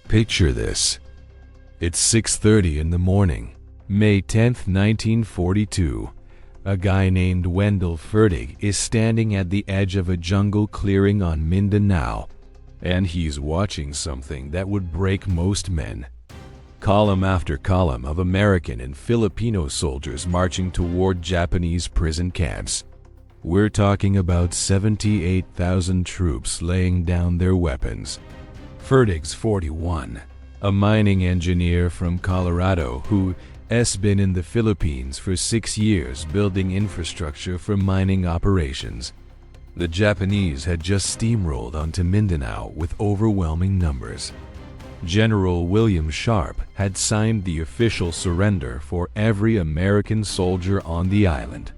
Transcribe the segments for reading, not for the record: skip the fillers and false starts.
Picture this. It's 6:30 in the morning, May 10th, 1942. A guy named Wendell Fertig is standing at the edge of a jungle clearing on Mindanao, and he's watching something that would break most men. Column after column of American and Filipino soldiers marching toward Japanese prison camps. We're talking about 78,000 troops laying down their weapons. Fertig's 41, a mining engineer from Colorado who has been in the Philippines for 6 years building infrastructure for mining operations. The Japanese had just steamrolled onto Mindanao with overwhelming numbers. General William Sharp had signed the official surrender for every American soldier on the island.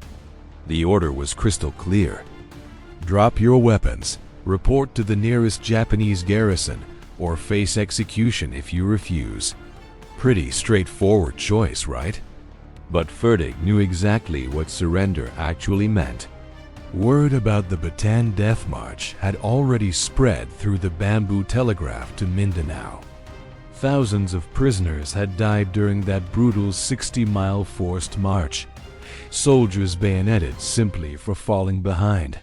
The order was crystal clear. Drop your weapons, report to the nearest Japanese garrison, or face execution if you refuse. Pretty straightforward choice, right? But Fertig knew exactly what surrender actually meant. Word about the Bataan Death March had already spread through the bamboo telegraph to Mindanao. Thousands of prisoners had died during that brutal 60-mile forced march. Soldiers bayoneted simply for falling behind.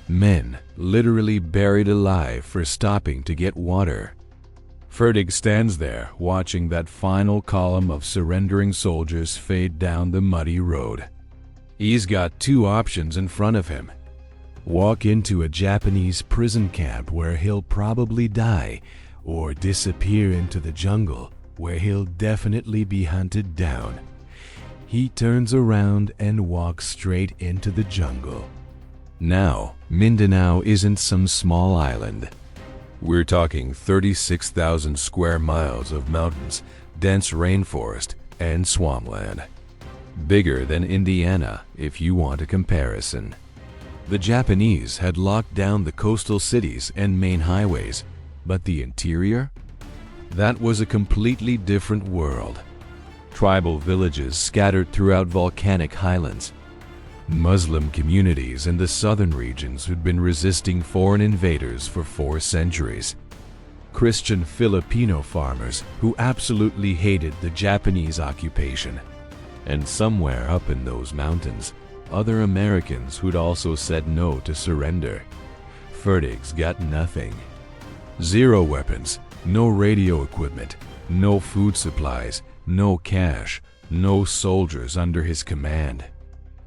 Men literally buried alive for stopping to get water. Fertig stands there watching that final column of surrendering soldiers fade down the muddy road. He's got two options in front of him. Walk into a Japanese prison camp where he'll probably die, or disappear into the jungle where he'll definitely be hunted down. He turns around and walks straight into the jungle. Now, Mindanao isn't some small island. We're talking 36,000 square miles of mountains, dense rainforest, and swampland. Bigger than Indiana, if you want a comparison. The Japanese had locked down the coastal cities and main highways, but the interior? That was a completely different world. Tribal villages scattered throughout volcanic highlands. Muslim communities in the southern regions who'd been resisting foreign invaders for 4 centuries. Christian Filipino farmers who absolutely hated the Japanese occupation. And somewhere up in those mountains, other Americans who'd also said no to surrender. Fertig's got nothing. 0 weapons, no radio equipment, no food supplies, no cash, no soldiers under his command.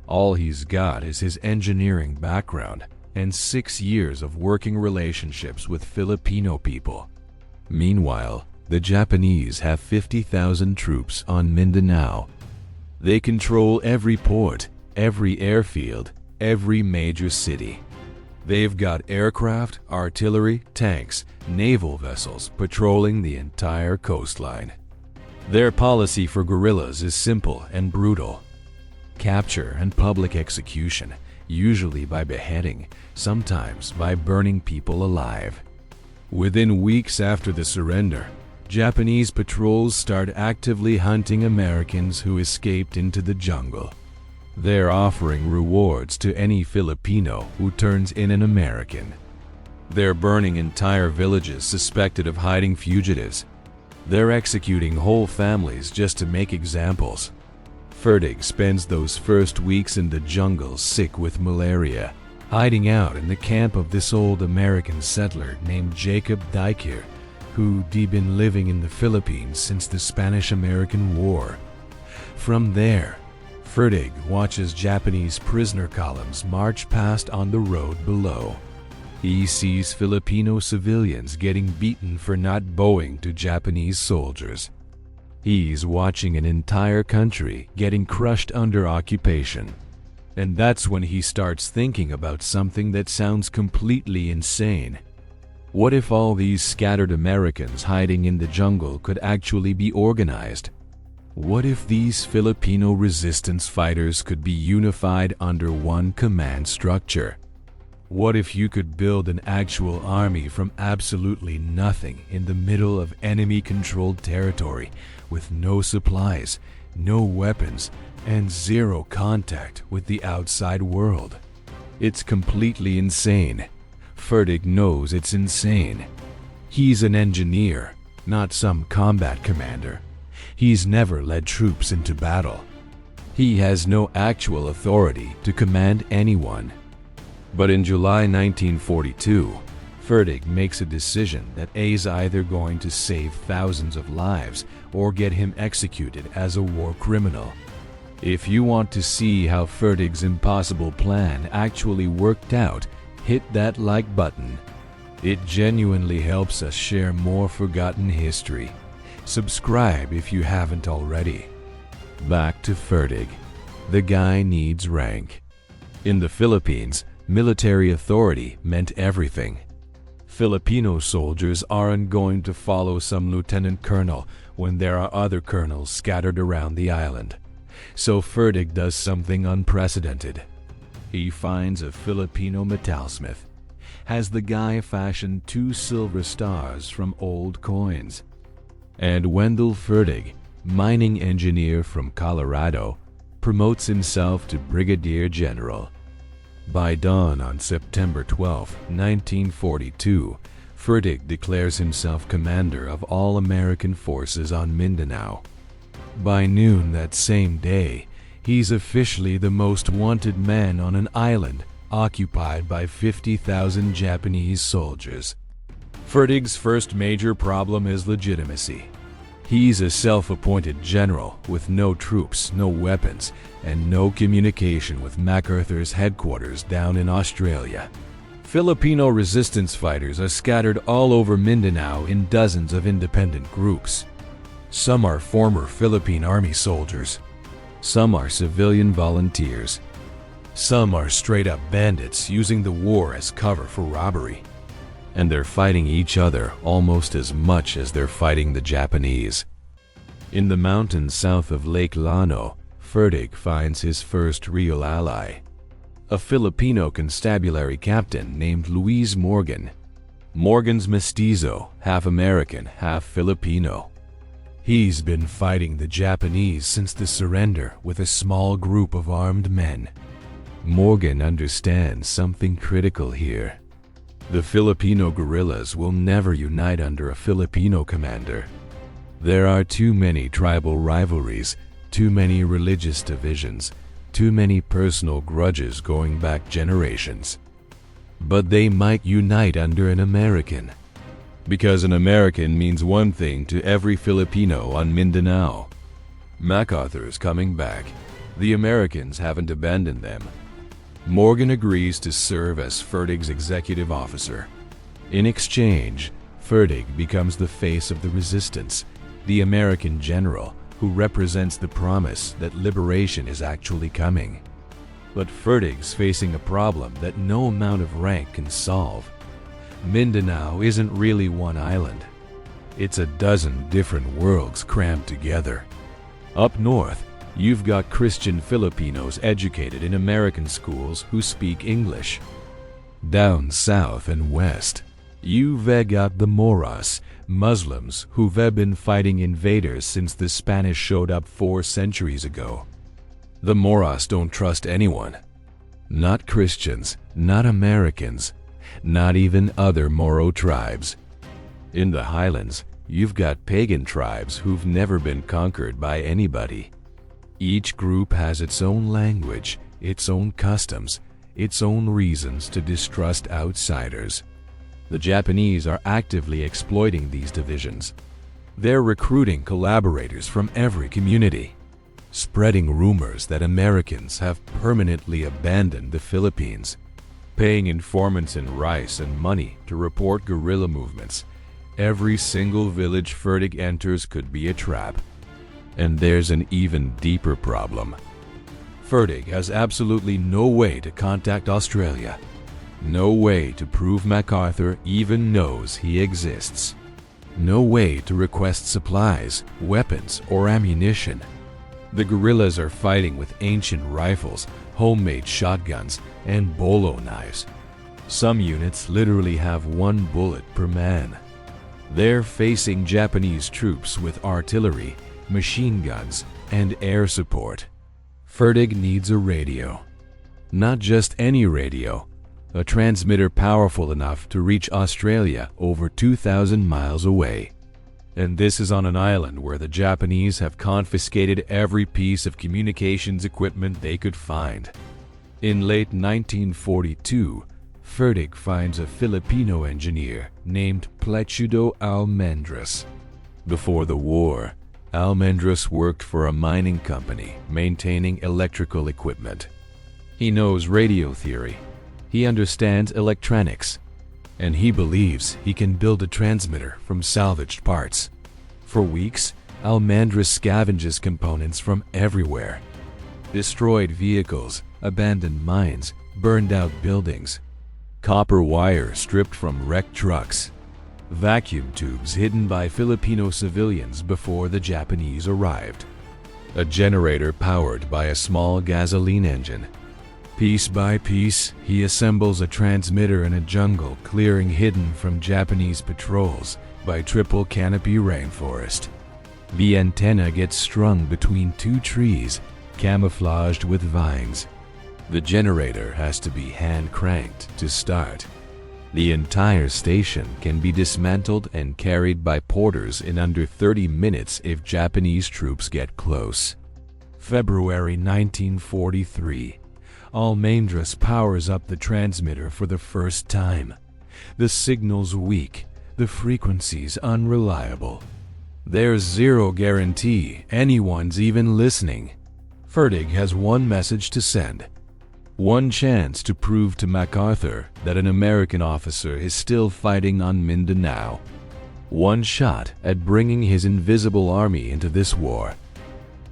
All he's got is his engineering background and 6 years of working relationships with Filipino people. Meanwhile, the Japanese have 50,000 troops on Mindanao. They control every port, every airfield, every major city. They've got aircraft, artillery, tanks, naval vessels patrolling the entire coastline. Their policy for guerrillas is simple and brutal. Capture and public execution, usually by beheading, sometimes by burning people alive. Within weeks after the surrender, Japanese patrols start actively hunting Americans who escaped into the jungle. They're offering rewards to any Filipino who turns in an American. They're burning entire villages suspected of hiding fugitives. They're executing whole families just to make examples. Fertig spends those first weeks in the jungle sick with malaria, hiding out in the camp of this old American settler named Jacob Dykir, who'd been living in the Philippines since the Spanish-American War. From there, Fertig watches Japanese prisoner columns march past on the road below. He sees Filipino civilians getting beaten for not bowing to Japanese soldiers. He's watching an entire country getting crushed under occupation. And that's when he starts thinking about something that sounds completely insane. What if all these scattered Americans hiding in the jungle could actually be organized? What if these Filipino resistance fighters could be unified under one command structure? What if you could build an actual army from absolutely nothing in the middle of enemy-controlled territory with no supplies, no weapons, and 0 contact with the outside world? It's completely insane. Fertig knows it's insane. He's an engineer, not some combat commander. He's never led troops into battle. He has no actual authority to command anyone. But in July 1942, Fertig makes a decision that he's either going to save thousands of lives or get him executed as a war criminal. If you want to see how Fertig's impossible plan actually worked out, hit that like button. It genuinely helps us share more forgotten history. Subscribe if you haven't already. Back to Fertig. The guy needs rank. In the Philippines, military authority meant everything. Filipino soldiers aren't going to follow some lieutenant colonel when there are other colonels scattered around the island. So Fertig does something unprecedented. He finds a Filipino metalsmith, has the guy fashion 2 silver stars from old coins. And Wendell Fertig, mining engineer from Colorado, promotes himself to brigadier general. By dawn on September 12, 1942, Fertig declares himself commander of all American forces on Mindanao. By noon that same day, he's officially the most wanted man on an island occupied by 50,000 Japanese soldiers. Fertig's first major problem is legitimacy. He's a self-appointed general with no troops, no weapons, and no communication with MacArthur's headquarters down in Australia. Filipino resistance fighters are scattered all over Mindanao in dozens of independent groups. Some are former Philippine Army soldiers. Some are civilian volunteers. Some are straight-up bandits using the war as cover for robbery. And they're fighting each other almost as much as they're fighting the Japanese. In the mountains south of Lake Llano, Fertig finds his first real ally, a Filipino constabulary captain named Luis Morgan. Morgan's mestizo, half American, half Filipino. He's been fighting the Japanese since the surrender with a small group of armed men. Morgan understands something critical here. The Filipino guerrillas will never unite under a Filipino commander. There are too many tribal rivalries, too many religious divisions, too many personal grudges going back generations. But they might unite under an American. Because an American means one thing to every Filipino on Mindanao. MacArthur's coming back. The Americans haven't abandoned them. Morgan agrees to serve as Fertig's executive officer. In exchange, Fertig becomes the face of the resistance, the American general who represents the promise that liberation is actually coming. But Fertig's facing a problem that no amount of rank can solve. Mindanao isn't really one island. It's a dozen different worlds crammed together. Up north, you've got Christian Filipinos educated in American schools who speak English. Down south and west, you've got the Moras, Muslims who've been fighting invaders since the Spanish showed up 4 centuries ago. The Moras don't trust anyone. Not Christians, not Americans, not even other Moro tribes. In the highlands, you've got pagan tribes who've never been conquered by anybody. Each group has its own language, its own customs, its own reasons to distrust outsiders. The Japanese are actively exploiting these divisions. They're recruiting collaborators from every community, spreading rumors that Americans have permanently abandoned the Philippines, paying informants in rice and money to report guerrilla movements. Every single village Fertig enters could be a trap. And there's an even deeper problem. Fertig has absolutely no way to contact Australia. No way to prove MacArthur even knows he exists. No way to request supplies, weapons, or ammunition. The guerrillas are fighting with ancient rifles, homemade shotguns, and bolo knives. Some units literally have 1 bullet per man. They're facing Japanese troops with artillery, machine guns, and air support. Fertig needs a radio. Not just any radio, a transmitter powerful enough to reach Australia over 2,000 miles away. And this is on an island where the Japanese have confiscated every piece of communications equipment they could find. In late 1942, Fertig finds a Filipino engineer named Plechudo Almendras. Before the war, Almendras worked for a mining company maintaining electrical equipment. He knows radio theory, he understands electronics, and he believes he can build a transmitter from salvaged parts. For weeks, Almendras scavenges components from everywhere. Destroyed vehicles, abandoned mines, burned out buildings, copper wire stripped from wrecked trucks, vacuum tubes hidden by Filipino civilians before the Japanese arrived, a generator powered by a small gasoline engine. Piece by piece, he assembles a transmitter in a jungle clearing hidden from Japanese patrols by triple canopy rainforest. The antenna gets strung between two trees, camouflaged with vines. The generator has to be hand-cranked to start. The entire station can be dismantled and carried by porters in under 30 minutes if Japanese troops get close. February 1943. Almendras powers up the transmitter for the first time. The signal's weak, the frequency's unreliable. There's zero guarantee anyone's even listening. Fertig has one message to send. One chance to prove to MacArthur that an American officer is still fighting on Mindanao. One shot at bringing his invisible army into this war.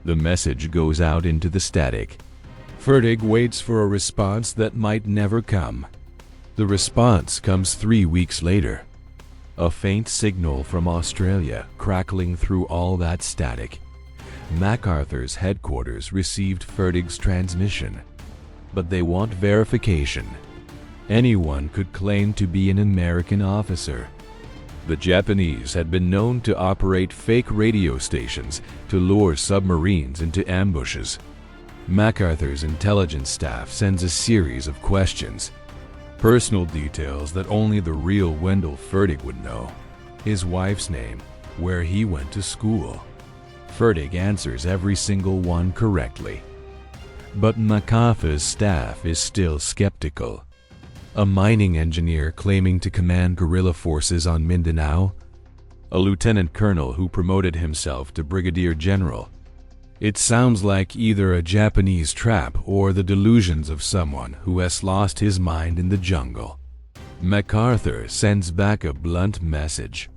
The message goes out into the static. Fertig waits for a response that might never come. The response comes 3 weeks later. A faint signal from Australia crackling through all that static. MacArthur's headquarters received Fertig's transmission, but they want verification. Anyone could claim to be an American officer. The Japanese had been known to operate fake radio stations to lure submarines into ambushes. MacArthur's intelligence staff sends a series of questions. Personal details that only the real Wendell Fertig would know. His wife's name, where he went to school. Fertig answers every single one correctly. But MacArthur's staff is still skeptical. A mining engineer claiming to command guerrilla forces on Mindanao? A lieutenant colonel who promoted himself to brigadier general? It sounds like either a Japanese trap or the delusions of someone who has lost his mind in the jungle. MacArthur sends back a blunt message.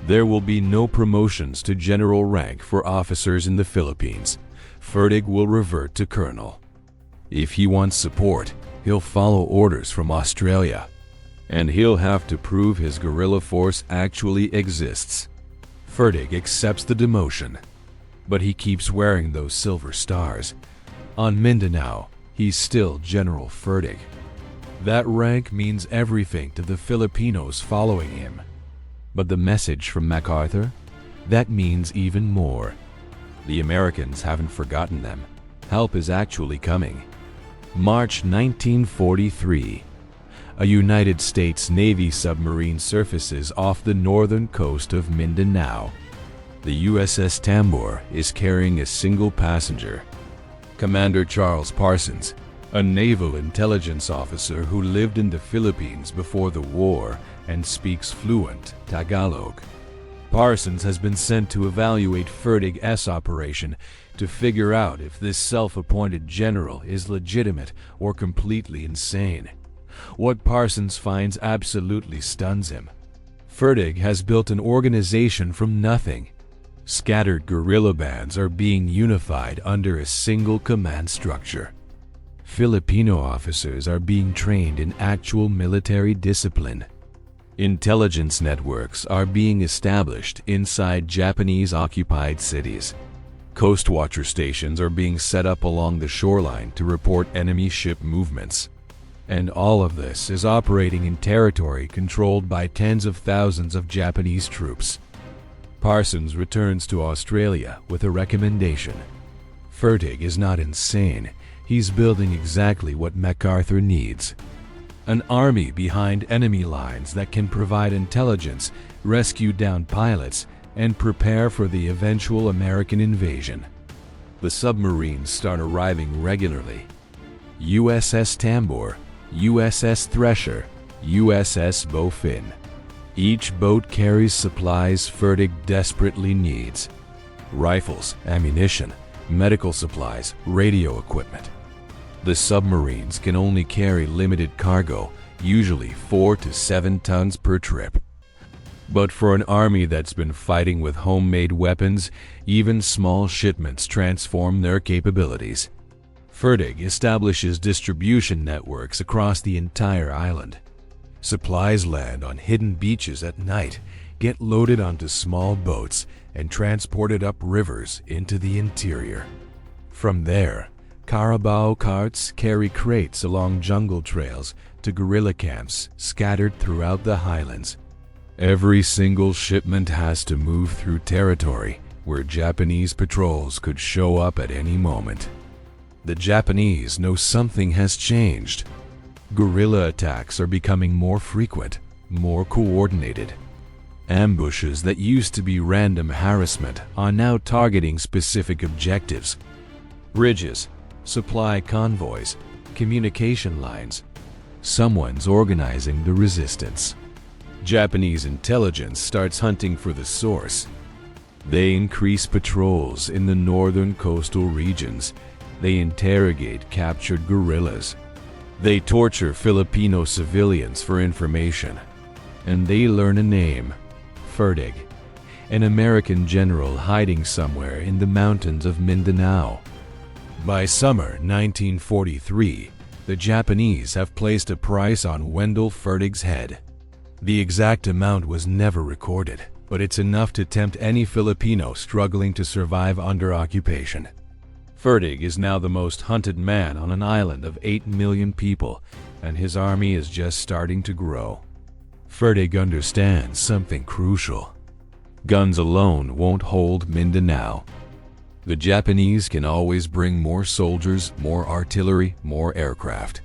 There will be no promotions to general rank for officers in the Philippines. Fertig will revert to colonel. If he wants support, he'll follow orders from Australia. And he'll have to prove his guerrilla force actually exists. Fertig accepts the demotion. But he keeps wearing those silver stars. On Mindanao, he's still General Fertig. That rank means everything to the Filipinos following him. But the message from MacArthur? That means even more. The Americans haven't forgotten them. Help is actually coming. March 1943. A United States Navy submarine surfaces off the northern coast of Mindanao. The USS Tambor is carrying a single passenger. Commander Charles Parsons, a naval intelligence officer who lived in the Philippines before the war and speaks fluent Tagalog. Parsons has been sent to evaluate Fertig's operation to figure out if this self-appointed general is legitimate or completely insane. What Parsons finds absolutely stuns him. Fertig has built an organization from nothing. Scattered guerrilla bands are being unified under a single command structure. Filipino officers are being trained in actual military discipline. Intelligence networks are being established inside Japanese-occupied cities. Coastwatcher stations are being set up along the shoreline to report enemy ship movements. And all of this is operating in territory controlled by tens of thousands of Japanese troops. Parsons returns to Australia with a recommendation. Fertig is not insane. He's building exactly what MacArthur needs. An army behind enemy lines that can provide intelligence, rescue downed pilots, and prepare for the eventual American invasion. The submarines start arriving regularly. USS Tambor, USS Thresher, USS Bowfin. Each boat carries supplies Fertig desperately needs: rifles, ammunition, medical supplies, radio equipment. The submarines can only carry limited cargo, usually 4 to 7 tons per trip. But for an army that's been fighting with homemade weapons, even small shipments transform their capabilities. Fertig establishes distribution networks across the entire island. Supplies land on hidden beaches at night, get loaded onto small boats, and transported up rivers into the interior. From there, Carabao carts carry crates along jungle trails to guerrilla camps scattered throughout the highlands. Every single shipment has to move through territory where Japanese patrols could show up at any moment. The Japanese know something has changed. Guerrilla attacks are becoming more frequent, more coordinated. Ambushes that used to be random harassment are now targeting specific objectives: bridges, supply convoys, communication lines. Someone's organizing the resistance. Japanese intelligence starts hunting for the source. They increase patrols in the northern coastal regions. They interrogate captured guerrillas. They torture Filipino civilians for information. And they learn a name: Fertig, an American general hiding somewhere in the mountains of Mindanao. By summer 1943, the Japanese have placed a price on Wendell Fertig's head. The exact amount was never recorded, but it's enough to tempt any Filipino struggling to survive under occupation. Fertig is now the most hunted man on an island of 8 million people, and his army is just starting to grow. Fertig understands something crucial. Guns alone won't hold Mindanao. The Japanese can always bring more soldiers, more artillery, more aircraft.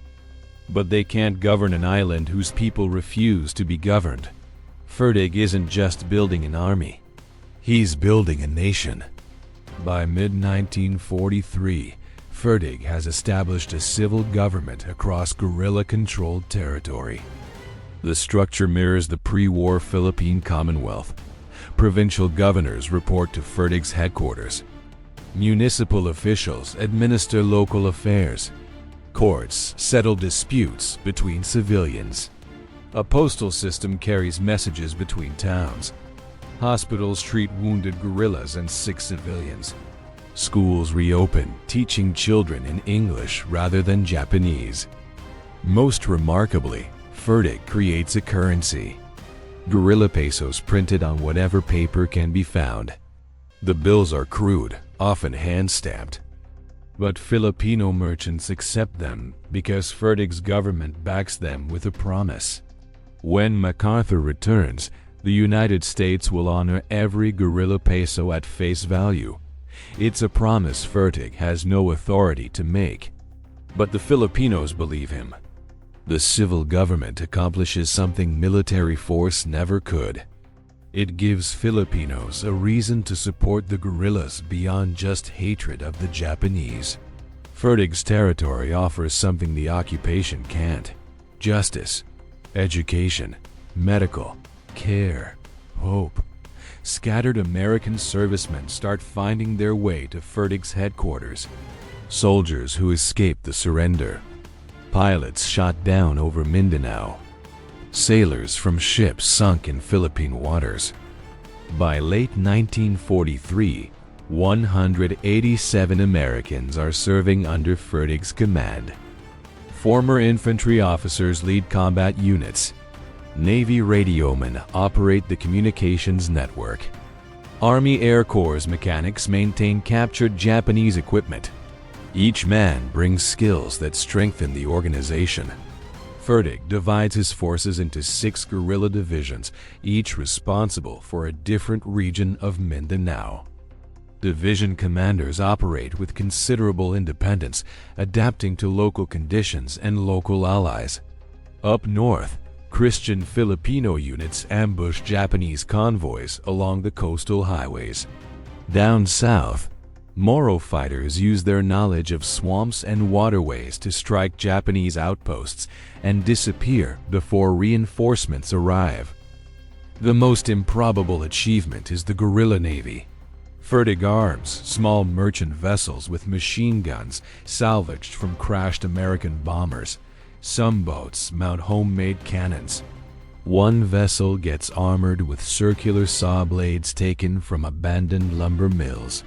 But they can't govern an island whose people refuse to be governed. Fertig isn't just building an army. He's building a nation. By mid-1943, Fertig has established a civil government across guerrilla-controlled territory. The structure mirrors the pre-war Philippine Commonwealth. Provincial governors report to Fertig's headquarters. Municipal officials administer local affairs. Courts settle disputes between civilians. A postal system carries messages between towns. Hospitals treat wounded guerrillas and sick civilians. Schools reopen, teaching children in English rather than Japanese. Most remarkably, Fertig creates a currency: guerrilla pesos printed on whatever paper can be found. The bills are crude, often hand-stamped. But Filipino merchants accept them because Fertig's government backs them with a promise. When MacArthur returns, the United States will honor every guerrilla peso at face value. It's a promise Fertig has no authority to make. But the Filipinos believe him. The civil government accomplishes something military force never could. It gives Filipinos a reason to support the guerrillas beyond just hatred of the Japanese. Fertig's territory offers something the occupation can't: justice, education, medical care, hope. Scattered American servicemen start finding their way to Fertig's headquarters. Soldiers who escaped the surrender. Pilots shot down over Mindanao. Sailors from ships sunk in Philippine waters. By late 1943, 187 Americans are serving under Fertig's command. Former infantry officers lead combat units. Navy radiomen operate the communications network. Army Air Corps mechanics maintain captured Japanese equipment. Each man brings skills that strengthen the organization. Fertig divides his forces into 6 guerrilla divisions, each responsible for a different region of Mindanao. Division commanders operate with considerable independence, adapting to local conditions and local allies. Up north, Christian Filipino units ambush Japanese convoys along the coastal highways. Down south, Moro fighters use their knowledge of swamps and waterways to strike Japanese outposts and disappear before reinforcements arrive. The most improbable achievement is the guerrilla navy. Fertig arms small merchant vessels with machine guns salvaged from crashed American bombers. Some boats mount homemade cannons. One vessel gets armored with circular saw blades taken from abandoned lumber mills.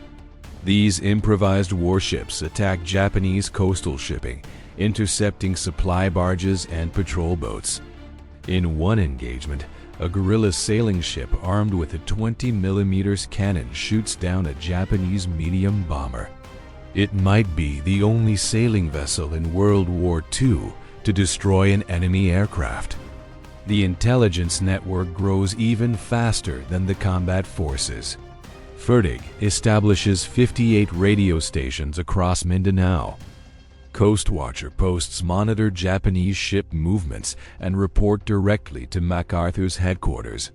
These improvised warships attack Japanese coastal shipping, intercepting supply barges and patrol boats. In one engagement, a guerrilla sailing ship armed with a 20mm cannon shoots down a Japanese medium bomber. It might be the only sailing vessel in World War II to destroy an enemy aircraft. The intelligence network grows even faster than the combat forces. Fertig establishes 58 radio stations across Mindanao. Coastwatcher posts monitor Japanese ship movements and report directly to MacArthur's headquarters.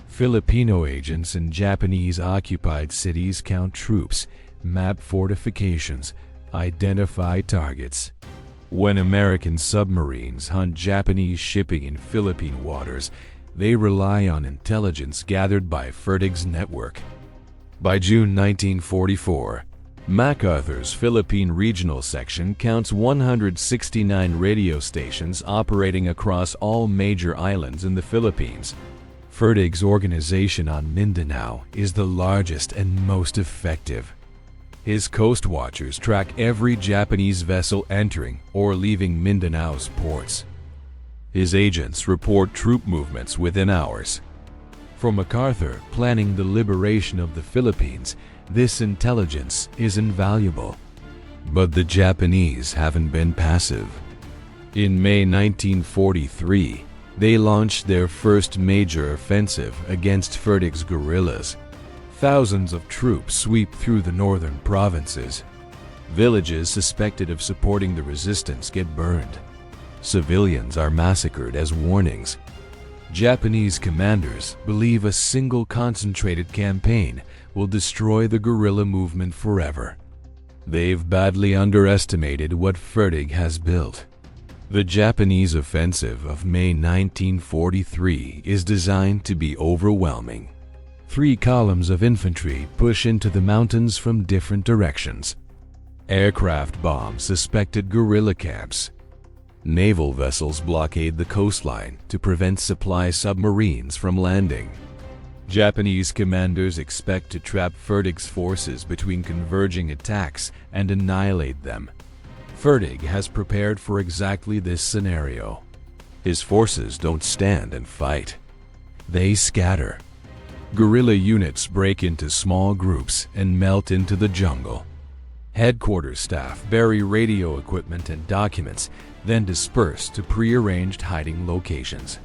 Filipino agents in Japanese-occupied cities count troops, map fortifications, identify targets. When American submarines hunt Japanese shipping in Philippine waters, they rely on intelligence gathered by Fertig's network. By June 1944, MacArthur's Philippine Regional Section counts 169 radio stations operating across all major islands in the Philippines. Fertig's organization on Mindanao is the largest and most effective. His coast watchers track every Japanese vessel entering or leaving Mindanao's ports. His agents report troop movements within hours. For MacArthur, planning the liberation of the Philippines, this intelligence is invaluable. But the Japanese haven't been passive. In May 1943, they launched their first major offensive against Fertig's guerrillas. Thousands of troops sweep through the northern provinces. Villages suspected of supporting the resistance get burned. Civilians are massacred as warnings. Japanese commanders believe a single concentrated campaign will destroy the guerrilla movement forever. They've badly underestimated what Fertig has built. The Japanese offensive of May 1943 is designed to be overwhelming. 3 columns of infantry push into the mountains from different directions. Aircraft bomb suspected guerrilla camps. Naval vessels blockade the coastline to prevent supply submarines from landing. Japanese commanders expect to trap Fertig's forces between converging attacks and annihilate them. Fertig has prepared for exactly this scenario. His forces don't stand and fight. They scatter. Guerrilla units break into small groups and melt into the jungle. Headquarters staff bury radio equipment and documents, then disperse to prearranged hiding locations.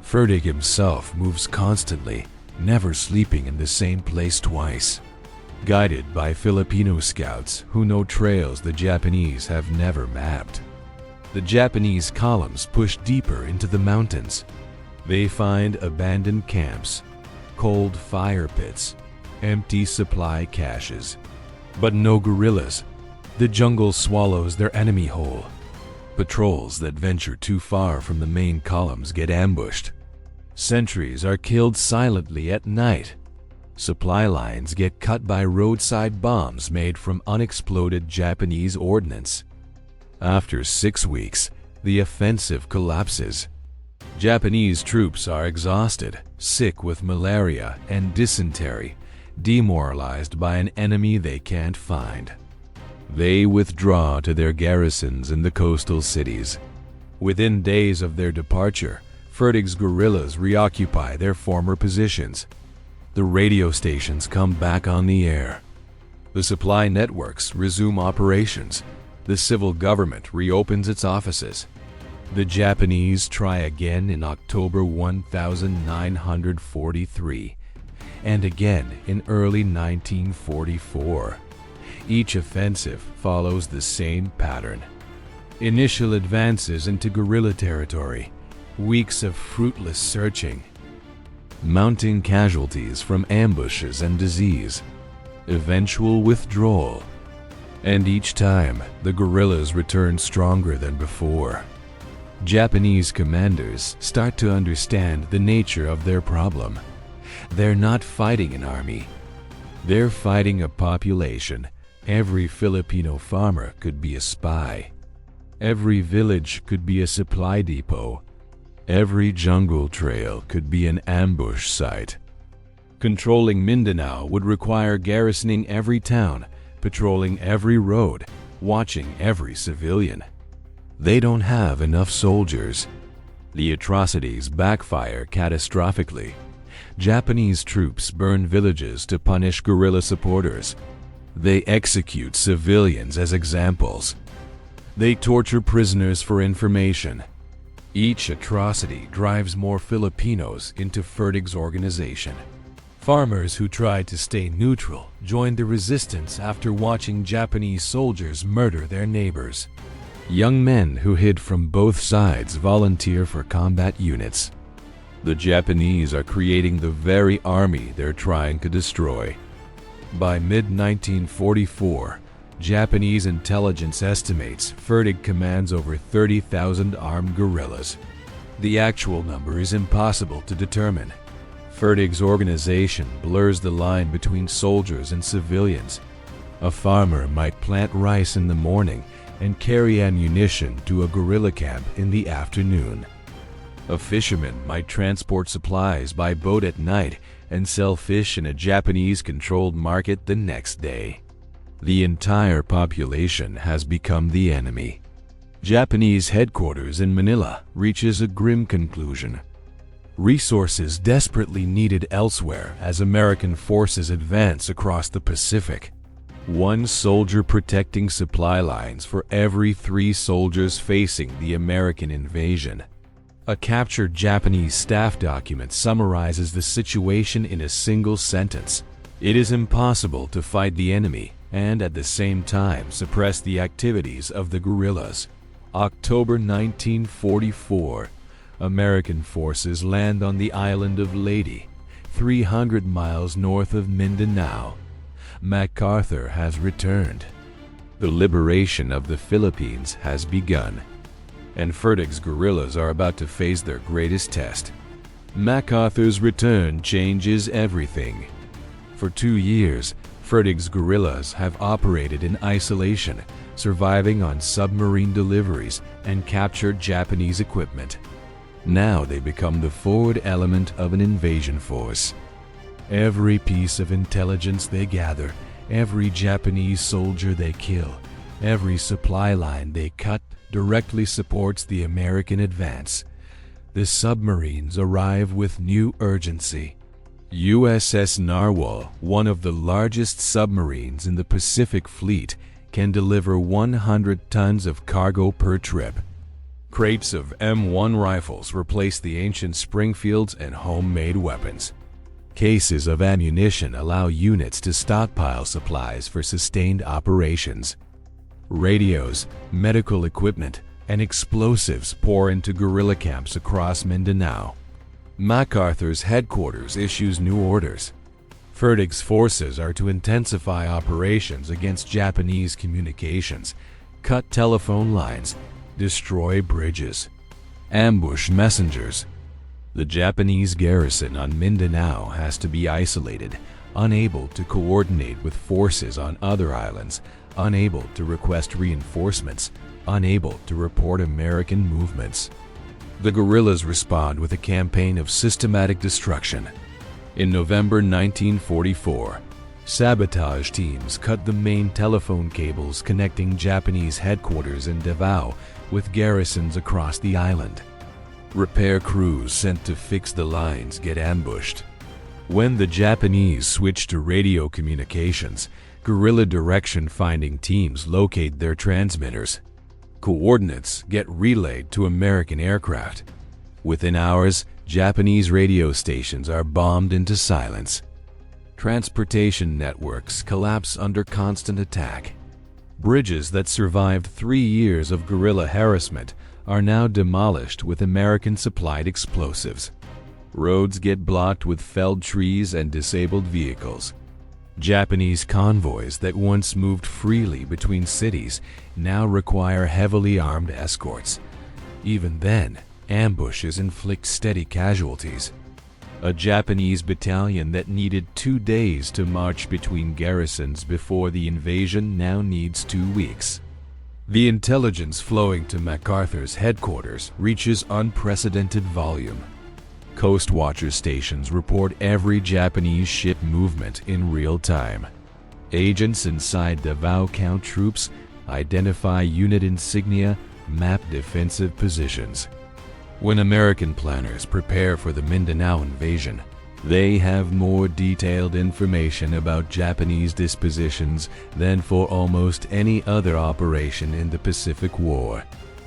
Fertig himself moves constantly, never sleeping in the same place twice. Guided by Filipino scouts who know trails the Japanese have never mapped. The Japanese columns push deeper into the mountains. They find abandoned camps, cold fire pits, empty supply caches. But no guerrillas. The jungle swallows their enemy whole. Patrols that venture too far from the main columns get ambushed. Sentries are killed silently at night. Supply lines get cut by roadside bombs made from unexploded Japanese ordnance. After 6 weeks, the offensive collapses. Japanese troops are exhausted, sick with malaria and dysentery, demoralized by an enemy they can't find. They withdraw to their garrisons in the coastal cities. Within days of their departure, Fertig's guerrillas reoccupy their former positions. The radio stations come back on the air. The supply networks resume operations. The civil government reopens its offices. The Japanese try again in October 1943. And again in early 1944. Each offensive follows the same pattern. Initial advances into guerrilla territory, Weeks of fruitless searching. Mounting casualties from ambushes and disease. Eventual withdrawal. And each time, the guerrillas return stronger than before. Japanese commanders start to understand the nature of their problem. They're not fighting an army. They're fighting a population. Every Filipino farmer could be a spy. Every village could be a supply depot. Every jungle trail could be an ambush site. Controlling Mindanao would require garrisoning every town, patrolling every road, watching every civilian. They don't have enough soldiers. The atrocities backfire catastrophically. Japanese troops burn villages to punish guerrilla supporters. They execute civilians as examples. They torture prisoners for information. Each atrocity drives more Filipinos into Fertig's organization. Farmers who tried to stay neutral joined the resistance after watching Japanese soldiers murder their neighbors. Young men who hid from both sides volunteer for combat units. The Japanese are creating the very army they're trying to destroy. By mid-1944, Japanese intelligence estimates Fertig commands over 30,000 armed guerrillas. The actual number is impossible to determine. Fertig's organization blurs the line between soldiers and civilians. A farmer might plant rice in the morning and carry ammunition to a guerrilla camp in the afternoon. A fisherman might transport supplies by boat at night and sell fish in a Japanese-controlled market the next day. The entire population has become the enemy. Japanese headquarters in Manila reaches a grim conclusion. Resources desperately needed elsewhere as American forces advance across the Pacific. One soldier protecting supply lines for every 3 soldiers facing the American invasion. A captured Japanese staff document summarizes the situation in a single sentence. It is impossible to fight the enemy and at the same time suppress the activities of the guerrillas. October 1944, American forces land on the island of Leyte, 300 miles north of Mindanao. MacArthur has returned. The liberation of the Philippines has begun, and Fertig's guerrillas are about to face their greatest test. MacArthur's return changes everything. For 2 years, Fertig's guerrillas have operated in isolation, surviving on submarine deliveries and captured Japanese equipment. Now they become the forward element of an invasion force. Every piece of intelligence they gather, every Japanese soldier they kill, every supply line they cut directly supports the American advance. The submarines arrive with new urgency. USS Narwhal, one of the largest submarines in the Pacific Fleet, can deliver 100 tons of cargo per trip. Crates of M1 rifles replace the ancient Springfields and homemade weapons. Cases of ammunition allow units to stockpile supplies for sustained operations. Radios, medical equipment, and explosives pour into guerrilla camps across Mindanao. MacArthur's headquarters issues new orders. Fertig's forces are to intensify operations against Japanese communications, cut telephone lines, destroy bridges, ambush messengers. The Japanese garrison on Mindanao has to be isolated, unable to coordinate with forces on other islands, unable to request reinforcements, unable to report American movements. The guerrillas respond with a campaign of systematic destruction. In November 1944, sabotage teams cut the main telephone cables connecting Japanese headquarters in Davao with garrisons across the island. Repair crews sent to fix the lines get ambushed. When the Japanese switch to radio communications, guerrilla direction-finding teams locate their transmitters. Coordinates get relayed to American aircraft. Within hours, Japanese radio stations are bombed into silence. Transportation networks collapse under constant attack. Bridges that survived 3 years of guerrilla harassment are now demolished with American-supplied explosives. Roads get blocked with felled trees and disabled vehicles. Japanese convoys that once moved freely between cities now require heavily armed escorts. Even then, ambushes inflict steady casualties. A Japanese battalion that needed 2 days to march between garrisons before the invasion now needs 2 weeks. The intelligence flowing to MacArthur's headquarters reaches unprecedented volume. Coast Watcher stations report every Japanese ship movement in real time. Agents inside Davao count troops, identify unit insignia, map defensive positions. When American planners prepare for the Mindanao invasion, they have more detailed information about Japanese dispositions than for almost any other operation in the Pacific War.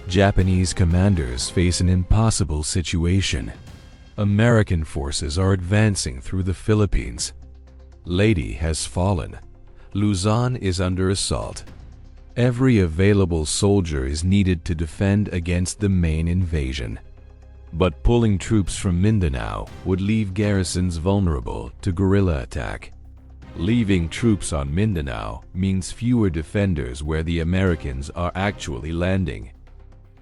Japanese commanders face an impossible situation. American forces are advancing through the Philippines. Leyte has fallen. Luzon is under assault. Every available soldier is needed to defend against the main invasion. But pulling troops from Mindanao would leave garrisons vulnerable to guerrilla attack. Leaving troops on Mindanao means fewer defenders where the Americans are actually landing.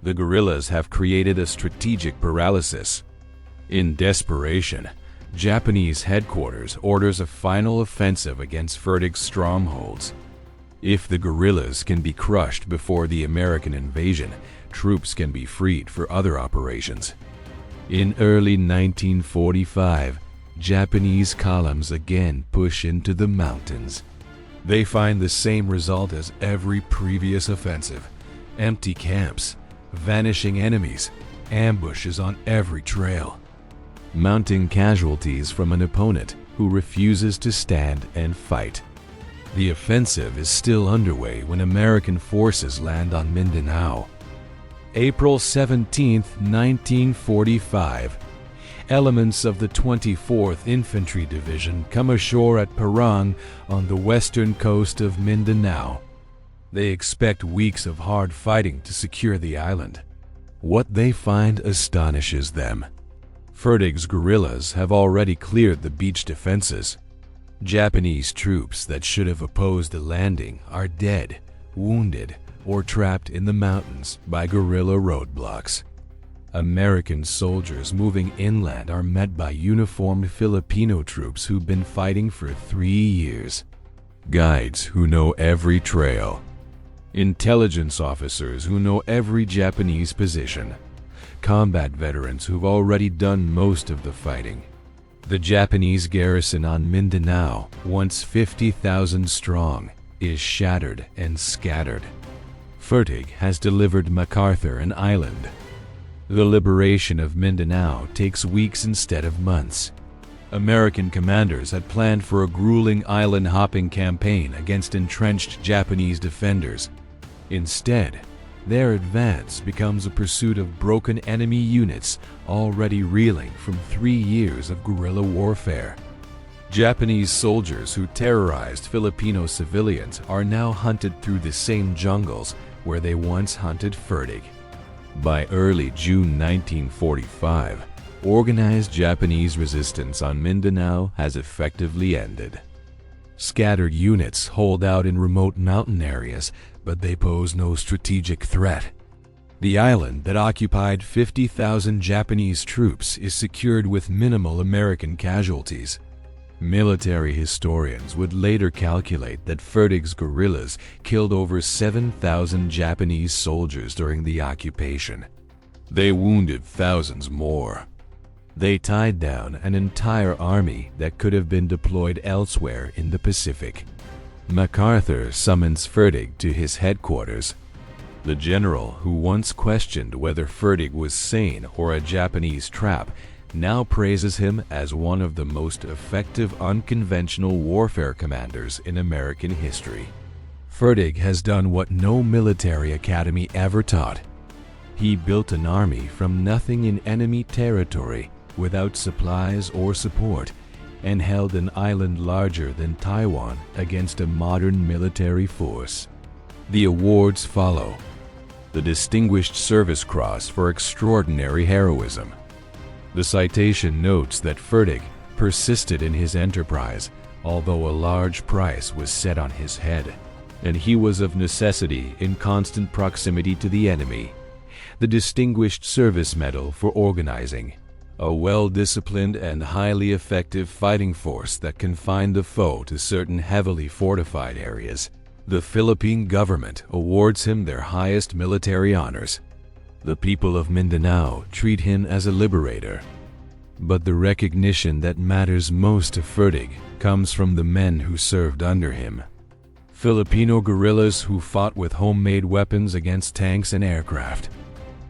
The guerrillas have created a strategic paralysis. In desperation, Japanese headquarters orders a final offensive against Fertig's strongholds. If the guerrillas can be crushed before the American invasion, troops can be freed for other operations. In early 1945, Japanese columns again push into the mountains. They find the same result as every previous offensive: empty camps, vanishing enemies, ambushes on every trail. Mounting casualties from an opponent who refuses to stand and fight. The offensive is still underway when American forces land on Mindanao. April 17, 1945. Elements of the 24th Infantry Division come ashore at Parang on the western coast of Mindanao. They expect weeks of hard fighting to secure the island. What they find astonishes them. Fertig's guerrillas have already cleared the beach defenses. Japanese troops that should have opposed the landing are dead, wounded, or trapped in the mountains by guerrilla roadblocks. American soldiers moving inland are met by uniformed Filipino troops who've been fighting for 3 years. Guides who know every trail. Intelligence officers who know every Japanese position. Combat veterans who've already done most of the fighting. The Japanese garrison on Mindanao, once 50,000 strong, is shattered and scattered. Fertig has delivered MacArthur an island. The liberation of Mindanao takes weeks instead of months. American commanders had planned for a grueling island-hopping campaign against entrenched Japanese defenders. Instead, their advance becomes a pursuit of broken enemy units already reeling from 3 years of guerrilla warfare. Japanese soldiers who terrorized Filipino civilians are now hunted through the same jungles where they once hunted Fertig. By early June 1945, organized Japanese resistance on Mindanao has effectively ended. Scattered units hold out in remote mountain areas, but they pose no strategic threat. The island that occupied 50,000 Japanese troops is secured with minimal American casualties. Military historians would later calculate that Fertig's guerrillas killed over 7,000 Japanese soldiers during the occupation. They wounded thousands more. They tied down an entire army that could have been deployed elsewhere in the Pacific. MacArthur summons Fertig to his headquarters. The general who once questioned whether Fertig was sane or a Japanese trap now praises him as one of the most effective unconventional warfare commanders in American history. Fertig has done what no military academy ever taught. He built an army from nothing in enemy territory without supplies or support, and held an island larger than Taiwan against a modern military force. The awards follow. the Distinguished Service Cross for extraordinary heroism. The citation notes that Fertig persisted in his enterprise, although a large price was set on his head, and he was of necessity in constant proximity to the enemy. The Distinguished Service Medal for organizing a well-disciplined and highly effective fighting force that confined the foe to certain heavily fortified areas. The Philippine government awards him their highest military honors. The people of Mindanao treat him as a liberator. But the recognition that matters most to Fertig comes from the men who served under him. Filipino guerrillas who fought with homemade weapons against tanks and aircraft.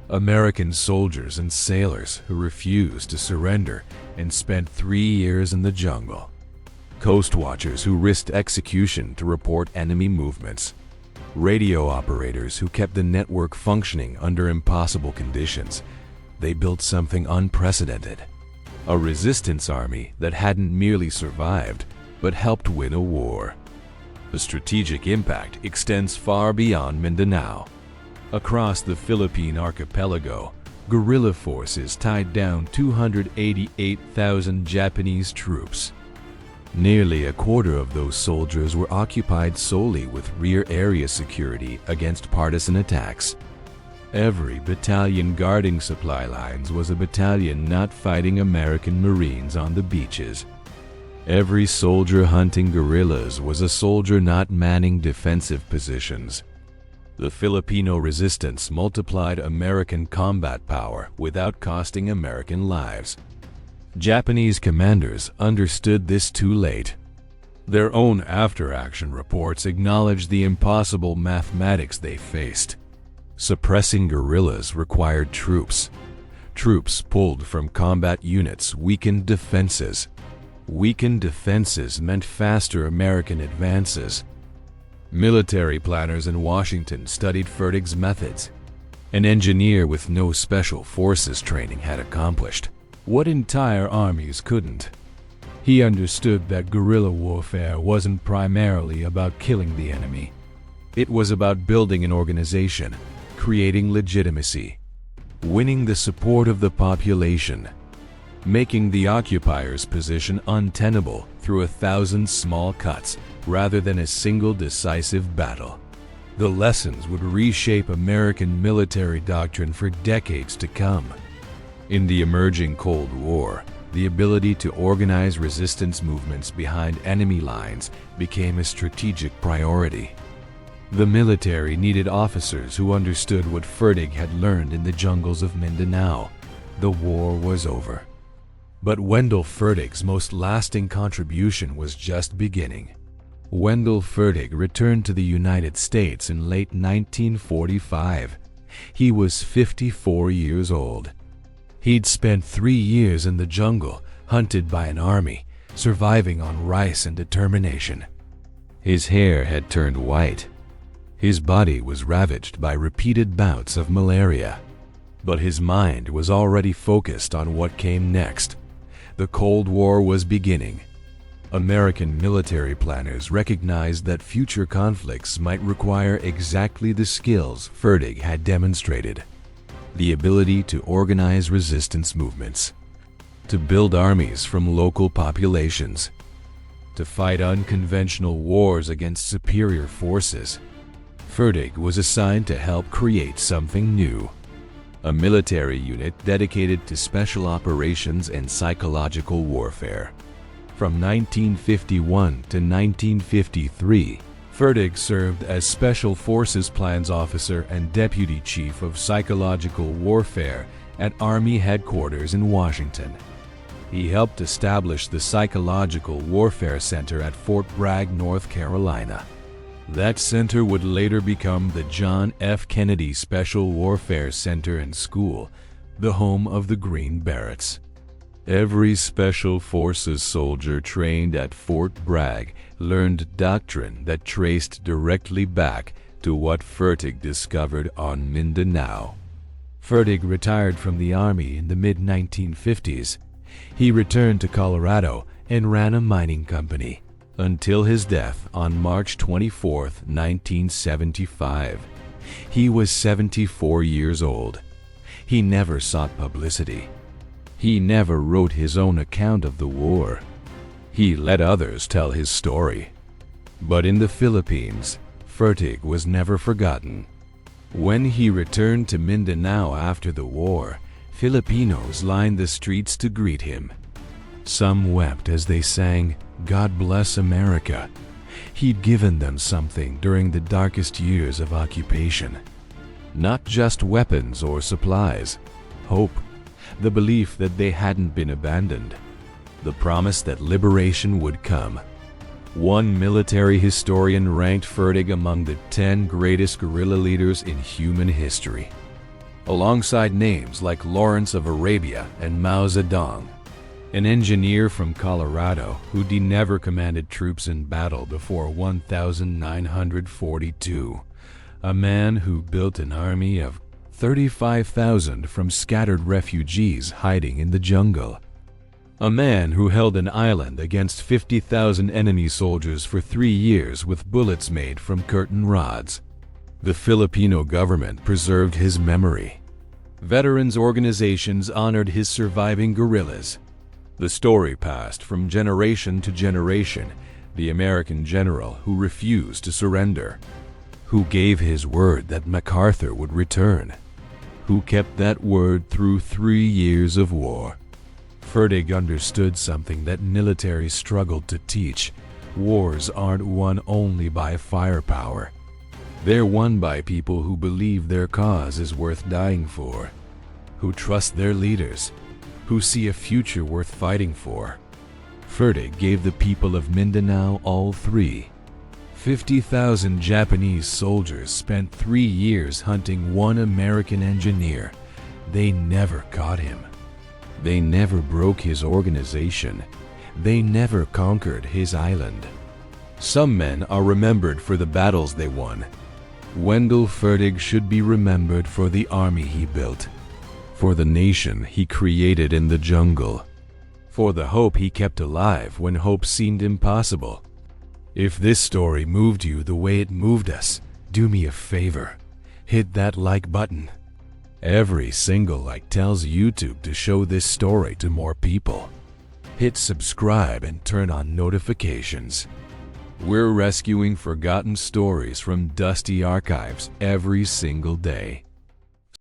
American soldiers and sailors who refused to surrender and spent 3 years in the jungle. Coast watchers who risked execution to report enemy movements. Radio operators who kept the network functioning under impossible conditions. They built something unprecedented. A resistance army that hadn't merely survived, but helped win a war. The strategic impact extends far beyond Mindanao. Across the Philippine archipelago, guerrilla forces tied down 288,000 Japanese troops. Nearly a quarter of those soldiers were occupied solely with rear area security against partisan attacks. Every battalion guarding supply lines was a battalion not fighting American Marines on the beaches. Every soldier hunting guerrillas was a soldier not manning defensive positions. The Filipino resistance multiplied American combat power without costing American lives. Japanese commanders understood this too late. Their own after-action reports acknowledged the impossible mathematics they faced. Suppressing guerrillas required troops. Troops pulled from combat units weakened defenses. Weakened defenses meant faster American advances. Military planners in Washington studied Fertig's methods. An engineer with no special forces training had accomplished what entire armies couldn't. He understood that guerrilla warfare wasn't primarily about killing the enemy. It was about building an organization, creating legitimacy, winning the support of the population, making the occupier's position untenable through 1,000 small cuts rather than a single decisive battle. The lessons would reshape American military doctrine for decades to come. In the emerging Cold War, the ability to organize resistance movements behind enemy lines became a strategic priority. The military needed officers who understood what Fertig had learned in the jungles of Mindanao. The war was over. But Wendell Fertig's most lasting contribution was just beginning. Wendell Fertig returned to the United States in late 1945. He was 54 years old. He'd spent 3 years in the jungle, hunted by an army, surviving on rice and determination. His hair had turned white. His body was ravaged by repeated bouts of malaria. But his mind was already focused on what came next. The Cold War was beginning. American military planners recognized that future conflicts might require exactly the skills Fertig had demonstrated. The ability to organize resistance movements, to build armies from local populations, to fight unconventional wars against superior forces. Fertig was assigned to help create something new. A military unit dedicated to special operations and psychological warfare. From 1951 to 1953, Fertig served as Special Forces Plans Officer and Deputy Chief of Psychological Warfare at Army Headquarters in Washington. He helped establish the Psychological Warfare Center at Fort Bragg, North Carolina. That center would later become the John F. Kennedy Special Warfare Center and School, the home of the Green Berets. Every Special Forces soldier trained at Fort Bragg learned doctrine that traced directly back to what Fertig discovered on Mindanao. Fertig retired from the Army in the mid-1950s. He returned to Colorado and ran a mining company until his death on March 24, 1975. He was 74 years old. He never sought publicity. He never wrote his own account of the war. He let others tell his story. But in the Philippines, Fertig was never forgotten. When he returned to Mindanao after the war, Filipinos lined the streets to greet him. Some wept as they sang, "God bless America." He'd given them something during the darkest years of occupation. Not just weapons or supplies, hope, the belief that they hadn't been abandoned, the promise that liberation would come. One military historian ranked Fertig among the 10 greatest guerrilla leaders in human history, alongside names like Lawrence of Arabia and Mao Zedong. An engineer from Colorado who never commanded troops in battle before 1942. A man who built an army of 35,000 from scattered refugees hiding in the jungle. A man who held an island against 50,000 enemy soldiers for 3 years with bullets made from curtain rods. The Filipino government preserved his memory. Veterans organizations honored his surviving guerrillas. The story passed from generation to generation. The American general who refused to surrender, who gave his word that MacArthur would return, who kept that word through 3 years of war. Fertig understood something that militaries struggled to teach. Wars aren't won only by firepower. They're won by people who believe their cause is worth dying for, who trust their leaders, who see a future worth fighting for. Fertig gave the people of Mindanao all three. 50,000 Japanese soldiers spent 3 years hunting one American engineer. They never caught him. They never broke his organization. They never conquered his island. Some men are remembered for the battles they won. Wendell Fertig should be remembered for the army he built, for the nation he created in the jungle, for the hope he kept alive when hope seemed impossible. If this story moved you the way it moved us, do me a favor. Hit that like button. Every single like tells YouTube to show this story to more people. Hit subscribe and turn on notifications. We're rescuing forgotten stories from dusty archives every single day.